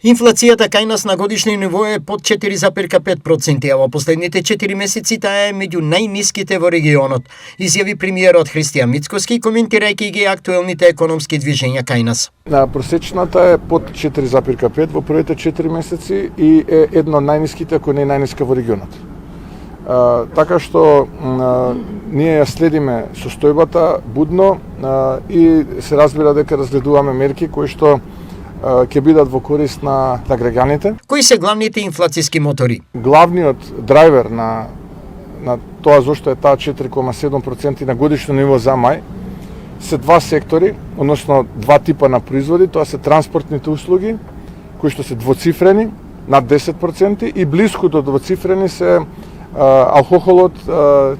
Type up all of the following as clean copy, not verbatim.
Инфлацијата кај нас на годишно ниво е под 4,5%, а во последните 4 месеци таа е меѓу најниските во регионот, изјави премиерот Христијан Мицкоски, коментирајќи ги актуелните економски движења кај нас. Просечната е под 4,5 во првите 4 месеци и е едно од најниските, ако не најниска во регионот. Така што ние ја следиме состојбата будно и се разбира дека разгледуваме мерки кои што ќе бидат во корист на граѓаните. Кои се главните инфлацијски мотори? Главниот драйвер на тоа зошто е таа 4,7% на годишно ниво за мај се два сектори, односно два типа на производи, тоа се транспортните услуги, кои што се двоцифрени, над 10%, и блиску до двоцифрени се алкохолот,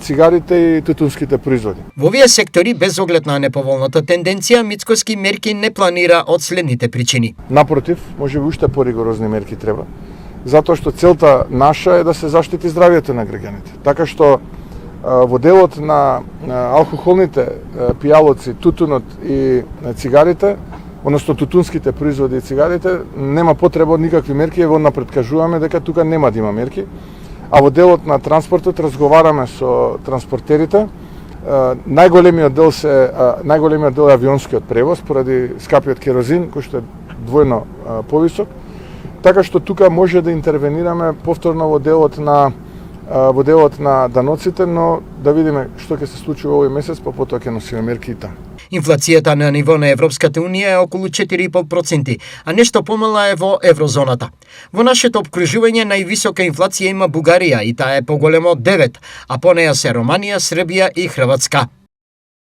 цигарите и тутунските производи. Во овие сектори, без оглед на неповолната тенденција, Мицкоски мерки не планира од следните причини. Напротив, може би уште поригорозни мерки треба, затоа што целта наша е да се заштити здравјето на граѓаните. Така што во делот на алкохолните пијалоци, тутунот и цигарите, односно тутунските производи и цигарите, нема потреба од никакви мерки, ево напред кажуваме дека тука нема да има мерки. А во делот на транспортот разговараме со транспортерите. Најголемиот дел е авионскиот превоз поради скапиот керозин, кој што е двојно повисок. Така што тука може да интервенираме повторно во делот на даноците, но да видиме што ќе се случи во овој месец, па потоа ќе носиме мерки и таму. Инфлацијата на ниво на Европската Унија е околу 4,5%, а нешто помала е во еврозоната. Во нашето опкружување највисока инфлација има Бугарија и таа е поголема од 9, а по неја се Романија, Србија и Хрватска.